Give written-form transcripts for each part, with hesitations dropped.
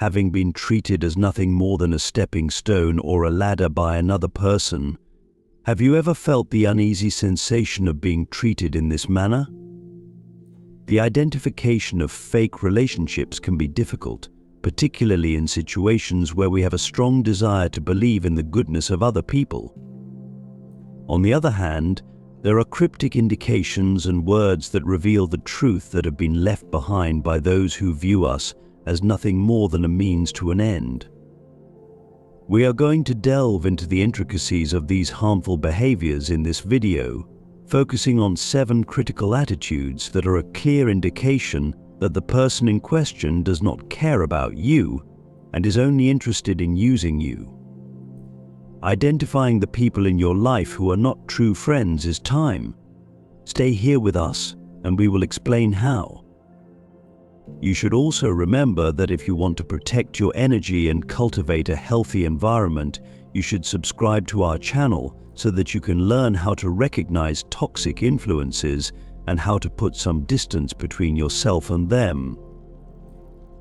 having been treated as nothing more than a stepping stone or a ladder by another person, have you ever felt the uneasy sensation of being treated in this manner? The identification of fake relationships can be difficult, particularly in situations where we have a strong desire to believe in the goodness of other people. On the other hand, there are cryptic indications and words that reveal the truth that have been left behind by those who view us as nothing more than a means to an end. We are going to delve into the intricacies of these harmful behaviors in this video, focusing on 7 critical attitudes that are a clear indication that the person in question does not care about you and is only interested in using you. Identifying the people in your life who are not true friends is time. Stay here with us and we will explain how. You should also remember that if you want to protect your energy and cultivate a healthy environment, you should subscribe to our channel so that you can learn how to recognize toxic influences and how to put some distance between yourself and them.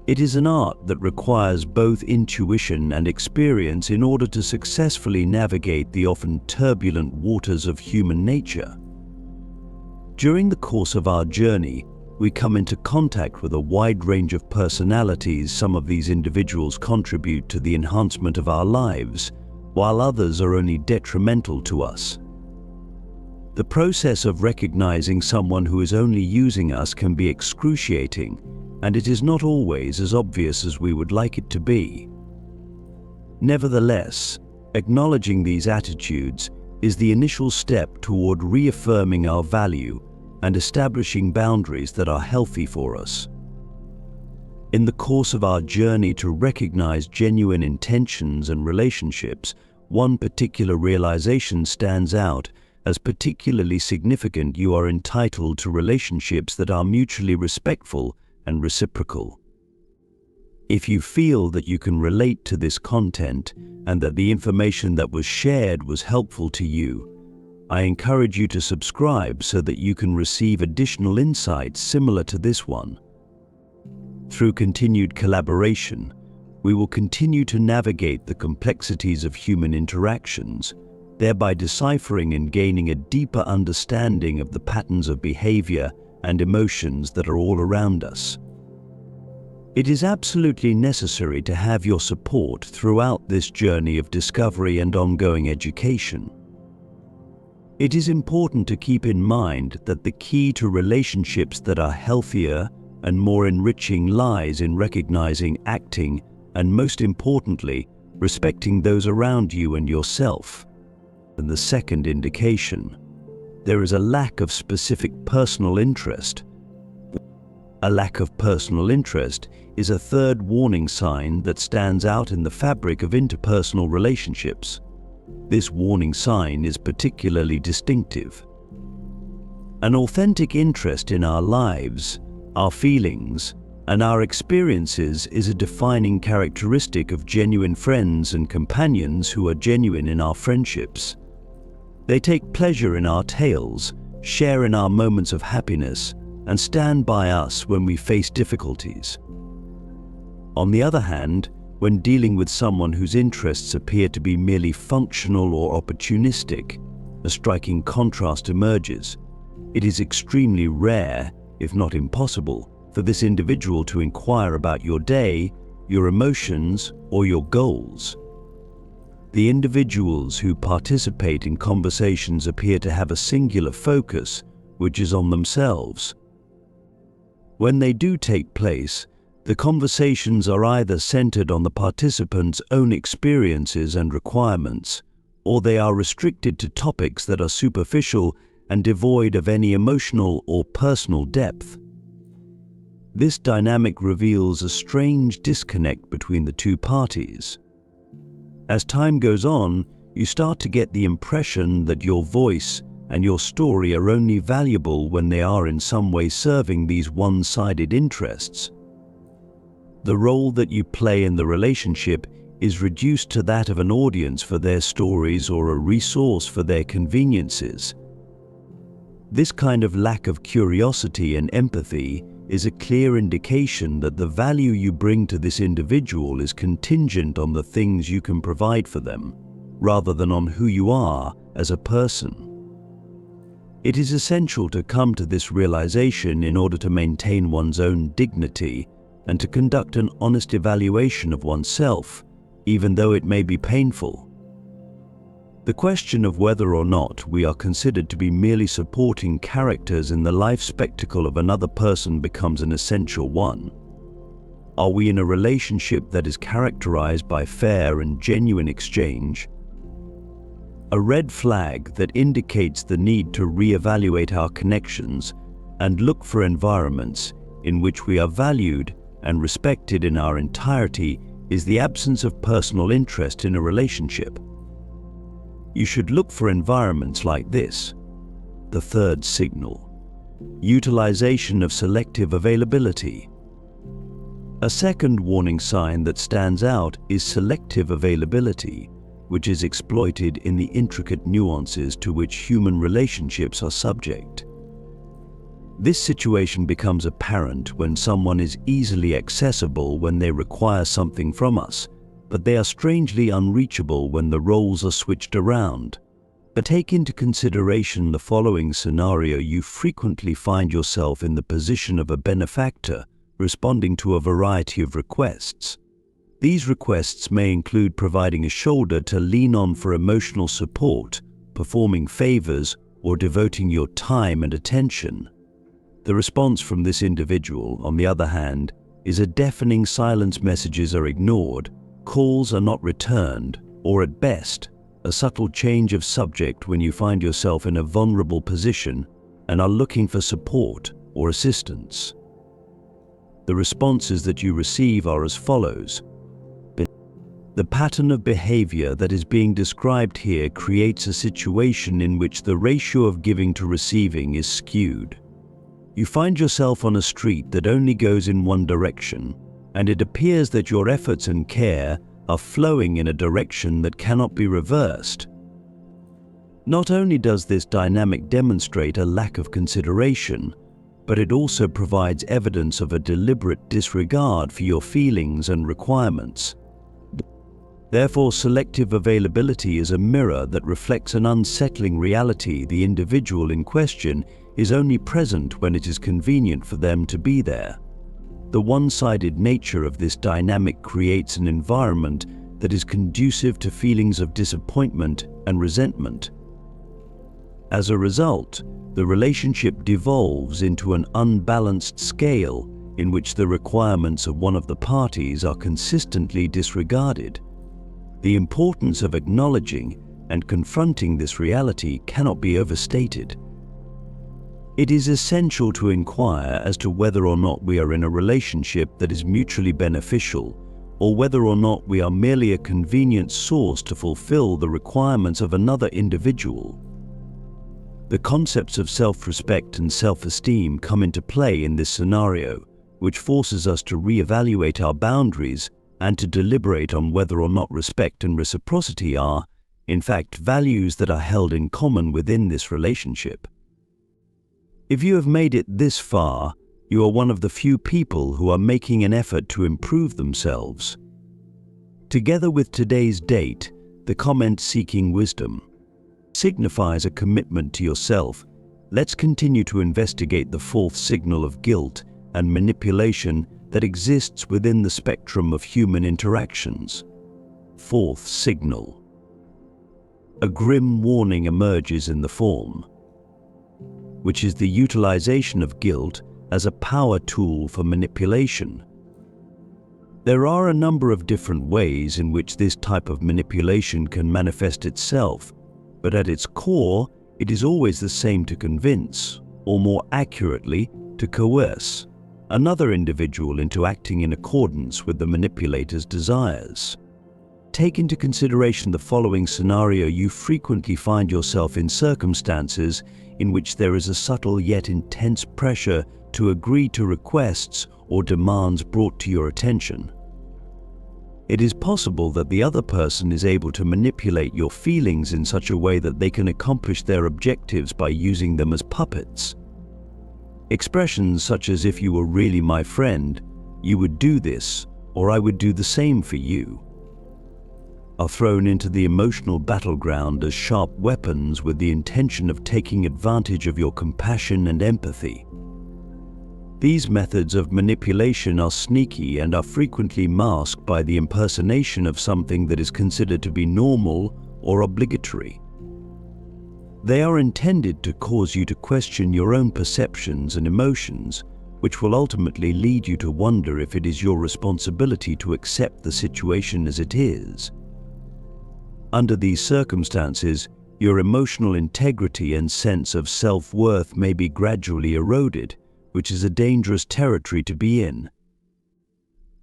It is an art that requires both intuition and experience in order to successfully navigate the often turbulent waters of human nature. During the course of our journey, we come into contact with a wide range of personalities. Some of these individuals contribute to the enhancement of our lives, while others are only detrimental to us. The process of recognizing someone who is only using us can be excruciating, and it is not always as obvious as we would like it to be. Nevertheless, acknowledging these attitudes is the initial step toward reaffirming our value and establishing boundaries that are healthy for us. In the course of our journey to recognize genuine intentions and relationships, one particular realization stands out as particularly significant. You are entitled to relationships that are mutually respectful and reciprocal. If you feel that you can relate to this content and that the information that was shared was helpful to you, I encourage you to subscribe so that you can receive additional insights similar to this one. Through continued collaboration, we will continue to navigate the complexities of human interactions, thereby deciphering and gaining a deeper understanding of the patterns of behavior and emotions that are all around us. It is absolutely necessary to have your support throughout this journey of discovery and ongoing education. It is important to keep in mind that the key to relationships that are healthier and more enriching lies in recognizing, acting, and most importantly, respecting those around you and yourself. And the second indication, there is a lack of specific personal interest. A lack of personal interest is a third warning sign that stands out in the fabric of interpersonal relationships. This warning sign is particularly distinctive. An authentic interest in our lives, our feelings, and our experiences is a defining characteristic of genuine friends and companions who are genuine in our friendships. They take pleasure in our tales, share in our moments of happiness, and stand by us when we face difficulties. On the other hand, when dealing with someone whose interests appear to be merely functional or opportunistic, a striking contrast emerges. It is extremely rare, if not impossible, for this individual to inquire about your day, your emotions, or your goals. The individuals who participate in conversations appear to have a singular focus, which is on themselves. When they do take place, the conversations are either centered on the participants' own experiences and requirements, or they are restricted to topics that are superficial and devoid of any emotional or personal depth. This dynamic reveals a strange disconnect between the two parties. As time goes on, you start to get the impression that your voice and your story are only valuable when they are in some way serving these one-sided interests. The role that you play in the relationship is reduced to that of an audience for their stories or a resource for their conveniences. This kind of lack of curiosity and empathy is a clear indication that the value you bring to this individual is contingent on the things you can provide for them, rather than on who you are as a person. It is essential to come to this realization in order to maintain one's own dignity and to conduct an honest evaluation of oneself, even though it may be painful. The question of whether or not we are considered to be merely supporting characters in the life spectacle of another person becomes an essential one. Are we in a relationship that is characterized by fair and genuine exchange? A red flag that indicates the need to reevaluate our connections and look for environments in which we are valued and respected in our entirety is the absence of personal interest in a relationship. You should look for environments like this. The third signal: utilization of selective availability. A second warning sign that stands out is selective availability, which is exploited in the intricate nuances to which human relationships are subject. This situation becomes apparent when someone is easily accessible when they require something from us, but they are strangely unreachable when the roles are switched around. But take into consideration the following scenario: you frequently find yourself in the position of a benefactor, responding to a variety of requests. These requests may include providing a shoulder to lean on for emotional support, performing favors, or devoting your time and attention. The response from this individual, on the other hand, is a deafening silence. Messages are ignored, calls are not returned, or at best, a subtle change of subject when you find yourself in a vulnerable position and are looking for support or assistance. The responses that you receive are as follows. The pattern of behavior that is being described here creates a situation in which the ratio of giving to receiving is skewed. You find yourself on a street that only goes in one direction, and it appears that your efforts and care are flowing in a direction that cannot be reversed. Not only does this dynamic demonstrate a lack of consideration, but it also provides evidence of a deliberate disregard for your feelings and requirements. Therefore, selective availability is a mirror that reflects an unsettling reality. The individual in question is only present when it is convenient for them to be there. The one-sided nature of this dynamic creates an environment that is conducive to feelings of disappointment and resentment. As a result, the relationship devolves into an unbalanced scale in which the requirements of one of the parties are consistently disregarded. The importance of acknowledging and confronting this reality cannot be overstated. It is essential to inquire as to whether or not we are in a relationship that is mutually beneficial, or whether or not we are merely a convenient source to fulfill the requirements of another individual. The concepts of self-respect and self-esteem come into play in this scenario, which forces us to reevaluate our boundaries and to deliberate on whether or not respect and reciprocity are, in fact, values that are held in common within this relationship. If you have made it this far, you are one of the few people who are making an effort to improve themselves. Together with today's date, the comment "seeking wisdom" signifies a commitment to yourself. Let's continue to investigate the fourth signal of guilt and manipulation that exists within the spectrum of human interactions. Fourth signal. A grim warning emerges in the form, which is the utilization of guilt as a power tool for manipulation. There are a number of different ways in which this type of manipulation can manifest itself, but at its core, it is always the same: to convince, or more accurately, to coerce another individual into acting in accordance with the manipulator's desires. Take into consideration the following scenario: you frequently find yourself in circumstances in which there is a subtle yet intense pressure to agree to requests or demands brought to your attention. It is possible that the other person is able to manipulate your feelings in such a way that they can accomplish their objectives by using them as puppets. Expressions such as "if you were really my friend, you would do this," or "I would do the same for you," are thrown into the emotional battleground as sharp weapons with the intention of taking advantage of your compassion and empathy. These methods of manipulation are sneaky and are frequently masked by the impersonation of something that is considered to be normal or obligatory. They are intended to cause you to question your own perceptions and emotions, which will ultimately lead you to wonder if it is your responsibility to accept the situation as it is. Under these circumstances, your emotional integrity and sense of self-worth may be gradually eroded, which is a dangerous territory to be in.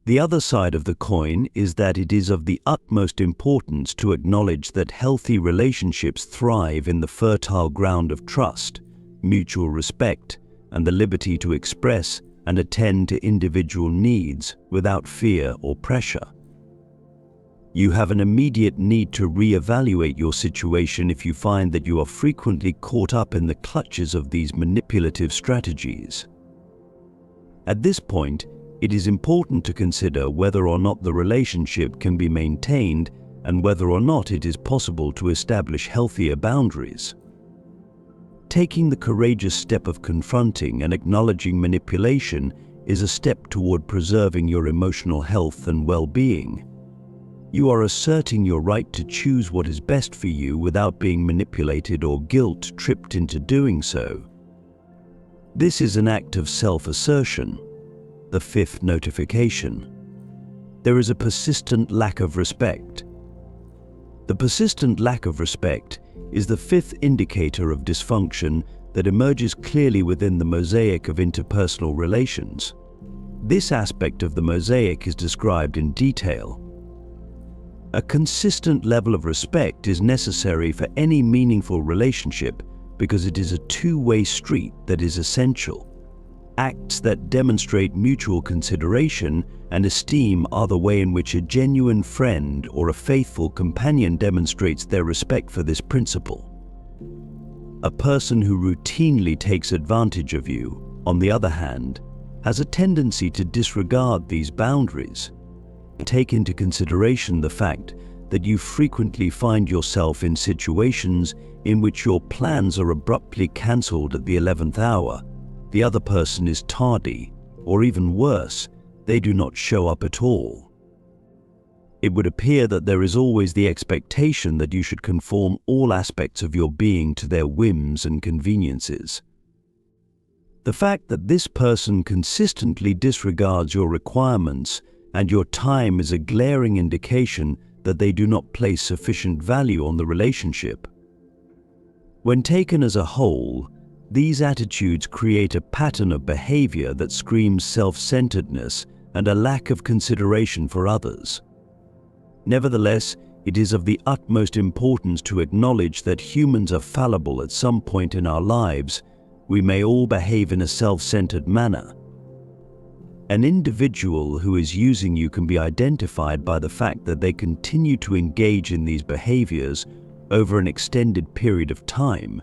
The other side of the coin is that it is of the utmost importance to acknowledge that healthy relationships thrive in the fertile ground of trust, mutual respect, and the liberty to express and attend to individual needs without fear or pressure. You have an immediate need to reevaluate your situation if you find that you are frequently caught up in the clutches of these manipulative strategies. At this point, it is important to consider whether or not the relationship can be maintained and whether or not it is possible to establish healthier boundaries. Taking the courageous step of confronting and acknowledging manipulation is a step toward preserving your emotional health and well-being. You are asserting your right to choose what is best for you without being manipulated or guilt-tripped into doing so. This is an act of self-assertion. The fifth notification. There is a persistent lack of respect. The persistent lack of respect is the fifth indicator of dysfunction that emerges clearly within the mosaic of interpersonal relations. This aspect of the mosaic is described in detail. A consistent level of respect is necessary for any meaningful relationship because it is a two-way street that is essential. Acts that demonstrate mutual consideration and esteem are the way in which a genuine friend or a faithful companion demonstrates their respect for this principle. A person who routinely takes advantage of you, on the other hand, has a tendency to disregard these boundaries. Take into consideration the fact that you frequently find yourself in situations in which your plans are abruptly cancelled at the 11th hour. The other person is tardy, or even worse, they do not show up at all. It would appear that there is always the expectation that you should conform all aspects of your being to their whims and conveniences. The fact that this person consistently disregards your requirements and your time is a glaring indication that they do not place sufficient value on the relationship. When taken as a whole, these attitudes create a pattern of behavior that screams self-centeredness and a lack of consideration for others. Nevertheless, it is of the utmost importance to acknowledge that humans are fallible at some point in our lives. We may all behave in a self-centered manner. An individual who is using you can be identified by the fact that they continue to engage in these behaviors over an extended period of time,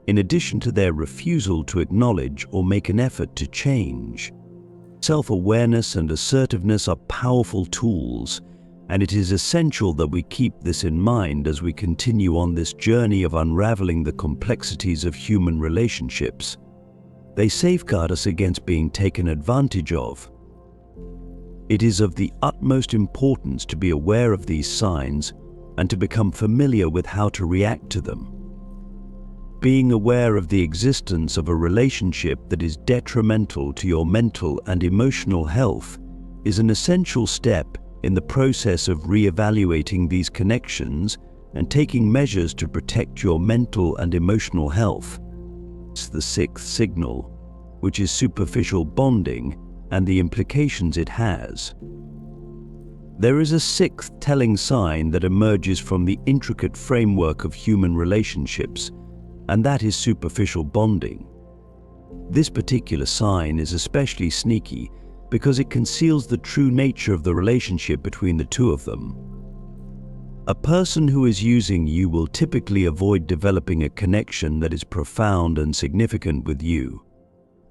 in addition to their refusal to acknowledge or make an effort to change. Self-awareness and assertiveness are powerful tools, and it is essential that we keep this in mind as we continue on this journey of unraveling the complexities of human relationships. They safeguard us against being taken advantage of. It is of the utmost importance to be aware of these signs and to become familiar with how to react to them. Being aware of the existence of a relationship that is detrimental to your mental and emotional health is an essential step in the process of re-evaluating these connections and taking measures to protect your mental and emotional health. It's the sixth signal, which is superficial bonding and the implications it has. There is a sixth telling sign that emerges from the intricate framework of human relationships, and that is superficial bonding. This particular sign is especially sneaky because it conceals the true nature of the relationship between the two of them. A person who is using you will typically avoid developing a connection that is profound and significant with you.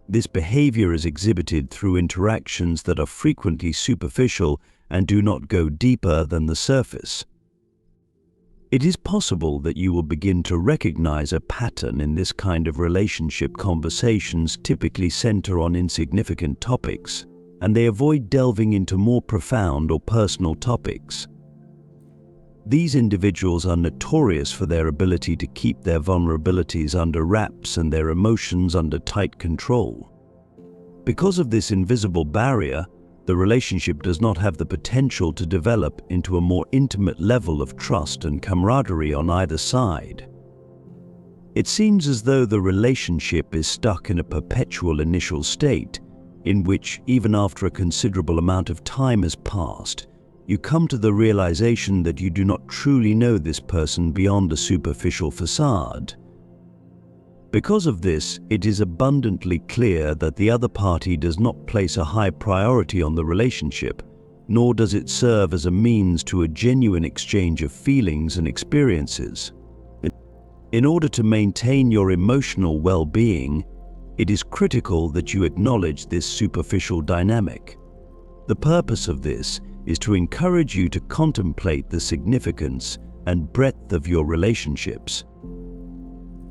This behavior is exhibited through interactions that are frequently superficial and do not go deeper than the surface. It is possible that you will begin to recognize a pattern in this kind of relationship. Conversations typically center on insignificant topics, and they avoid delving into more profound or personal topics. These individuals are notorious for their ability to keep their vulnerabilities under wraps and their emotions under tight control. Because of this invisible barrier, the relationship does not have the potential to develop into a more intimate level of trust and camaraderie on either side. It seems as though the relationship is stuck in a perpetual initial state, in which, even after a considerable amount of time has passed, you come to the realization that you do not truly know this person beyond a superficial facade. Because of this, it is abundantly clear that the other party does not place a high priority on the relationship, nor does it serve as a means to a genuine exchange of feelings and experiences. In order to maintain your emotional well-being, it is critical that you acknowledge this superficial dynamic. The purpose of this is to encourage you to contemplate the significance and breadth of your relationships.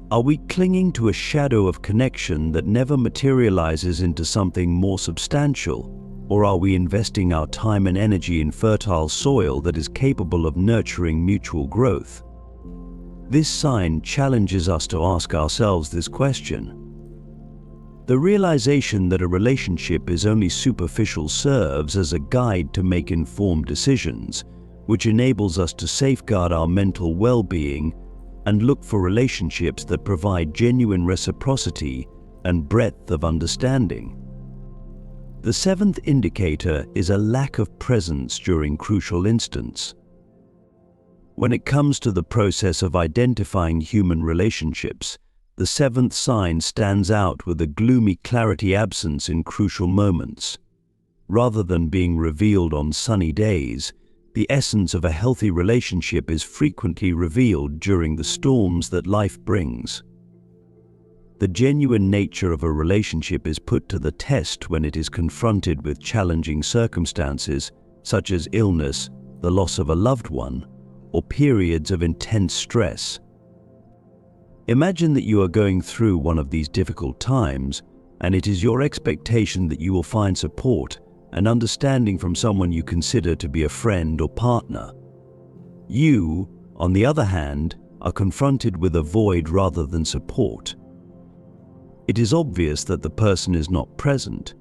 Are we clinging to a shadow of connection that never materializes into something more substantial, or are we investing our time and energy in fertile soil that is capable of nurturing mutual growth? This sign challenges us to ask ourselves this question. The realization that a relationship is only superficial serves as a guide to make informed decisions, which enables us to safeguard our mental well-being and look for relationships that provide genuine reciprocity and breadth of understanding. The seventh indicator is a lack of presence during crucial instants. When it comes to the process of identifying human relationships, the seventh sign stands out with a gloomy clarity absence in crucial moments. Rather than being revealed on sunny days, the essence of a healthy relationship is frequently revealed during the storms that life brings. The genuine nature of a relationship is put to the test when it is confronted with challenging circumstances, such as illness, the loss of a loved one, or periods of intense stress. Imagine that you are going through one of these difficult times, and it is your expectation that you will find support and understanding from someone you consider to be a friend or partner. You, on the other hand, are confronted with a void rather than support. It is obvious that the person is not present,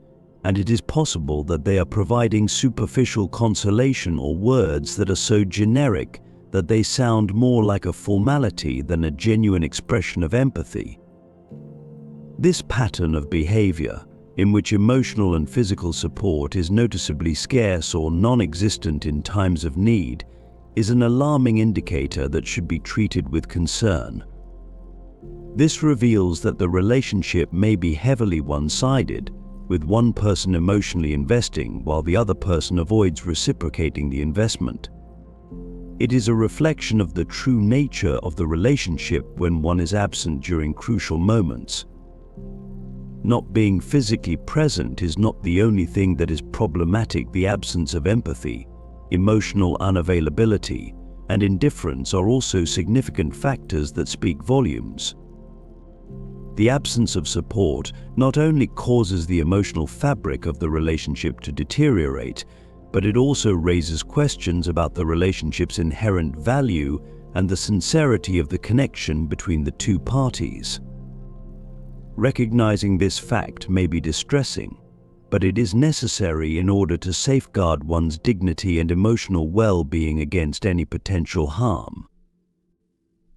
and it is possible that they are providing superficial consolation or words that are so generic that they sound more like a formality than a genuine expression of empathy. This pattern of behavior, in which emotional and physical support is noticeably scarce or non-existent in times of need, is an alarming indicator that should be treated with concern. This reveals that the relationship may be heavily one-sided, with one person emotionally investing while the other person avoids reciprocating the investment. It is a reflection of the true nature of the relationship when one is absent during crucial moments. Not being physically present is not the only thing that is problematic. The absence of empathy, emotional unavailability, and indifference are also significant factors that speak volumes. The absence of support not only causes the emotional fabric of the relationship to deteriorate, but it also raises questions about the relationship's inherent value and the sincerity of the connection between the two parties. Recognizing this fact may be distressing, but it is necessary in order to safeguard one's dignity and emotional well-being against any potential harm.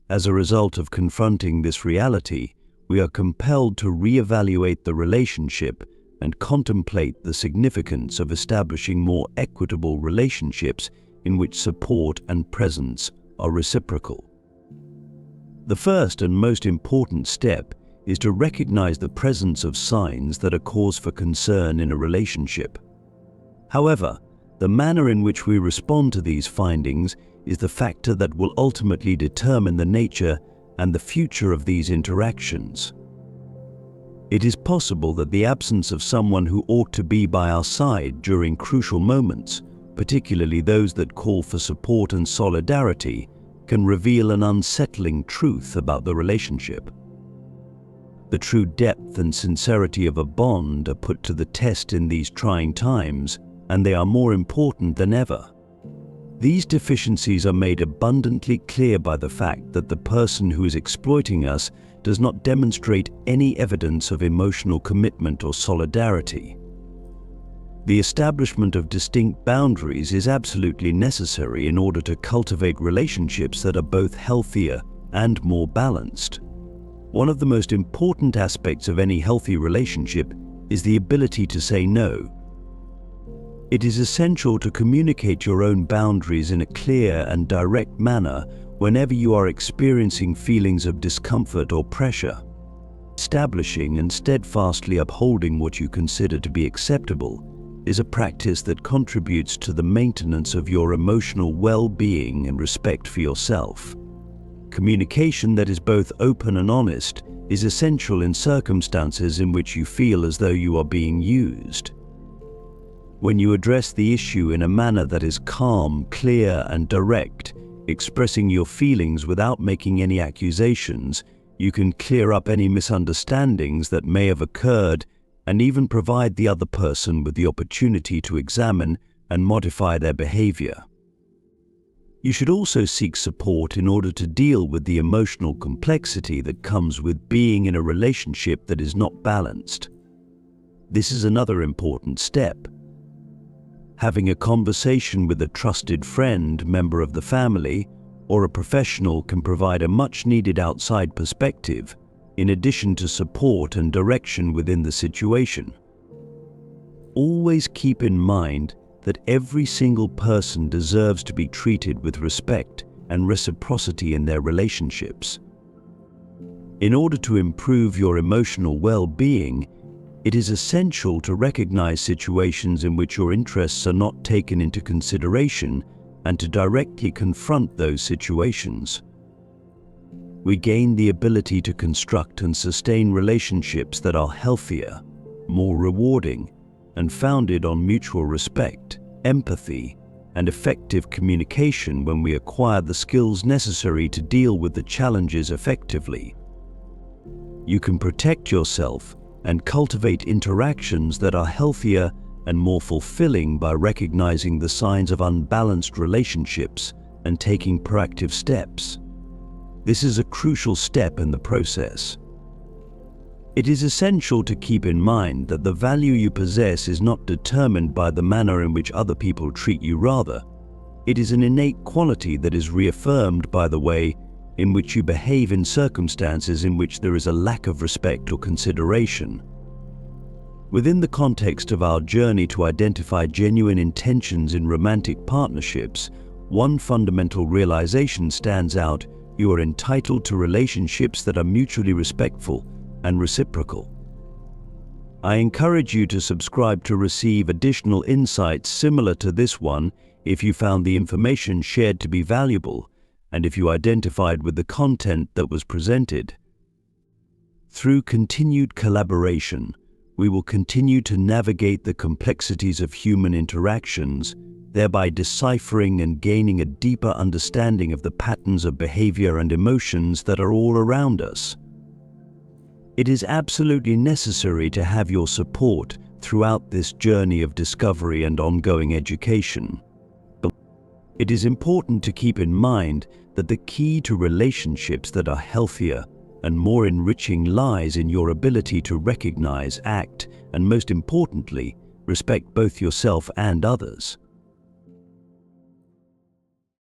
As a result of confronting this reality, we are compelled to reevaluate the relationship and contemplate the significance of establishing more equitable relationships in which support and presence are reciprocal. The first and most important step is to recognize the presence of signs that are cause for concern in a relationship. However, the manner in which we respond to these findings is the factor that will ultimately determine the nature and the future of these interactions. It is possible that the absence of someone who ought to be by our side during crucial moments, particularly those that call for support and solidarity, can reveal an unsettling truth about the relationship. The true depth and sincerity of a bond are put to the test in these trying times, and they are more important than ever. These deficiencies are made abundantly clear by the fact that the person who is exploiting us does not demonstrate any evidence of emotional commitment or solidarity. The establishment of distinct boundaries is absolutely necessary in order to cultivate relationships that are both healthier and more balanced. One of the most important aspects of any healthy relationship is the ability to say no. It is essential to communicate your own boundaries in a clear and direct manner whenever you are experiencing feelings of discomfort or pressure. Establishing and steadfastly upholding what you consider to be acceptable is a practice that contributes to the maintenance of your emotional well-being and respect for yourself. Communication that is both open and honest is essential in circumstances in which you feel as though you are being used. When you address the issue in a manner that is calm, clear, and direct, expressing your feelings without making any accusations, you can clear up any misunderstandings that may have occurred and even provide the other person with the opportunity to examine and modify their behavior. You should also seek support in order to deal with the emotional complexity that comes with being in a relationship that is not balanced. This is another important step. Having a conversation with a trusted friend, member of the family, or a professional can provide a much-needed outside perspective, in addition to support and direction within the situation. Always keep in mind that every single person deserves to be treated with respect and reciprocity in their relationships. In order to improve your emotional well-being, it is essential to recognize situations in which your interests are not taken into consideration and to directly confront those situations. We gain the ability to construct and sustain relationships that are healthier, more rewarding, and founded on mutual respect, empathy, and effective communication when we acquire the skills necessary to deal with the challenges effectively. You can protect yourself and cultivate interactions that are healthier and more fulfilling by recognizing the signs of unbalanced relationships and taking proactive steps. This is a crucial step in the process. It is essential to keep in mind that the value you possess is not determined by the manner in which other people treat you. Rather, it is an innate quality that is reaffirmed by the way in which you behave in circumstances in which there is a lack of respect or consideration. Within the context of our journey to identify genuine intentions in romantic partnerships, one fundamental realization stands out: you are entitled to relationships that are mutually respectful and reciprocal. I encourage you to subscribe to receive additional insights similar to this one if you found the information shared to be valuable and if you identified with the content that was presented. Through continued collaboration, we will continue to navigate the complexities of human interactions, thereby deciphering and gaining a deeper understanding of the patterns of behavior and emotions that are all around us. It is absolutely necessary to have your support throughout this journey of discovery and ongoing education. It is important to keep in mind that the key to relationships that are healthier and more enriching lies in your ability to recognize, act, and most importantly, respect both yourself and others.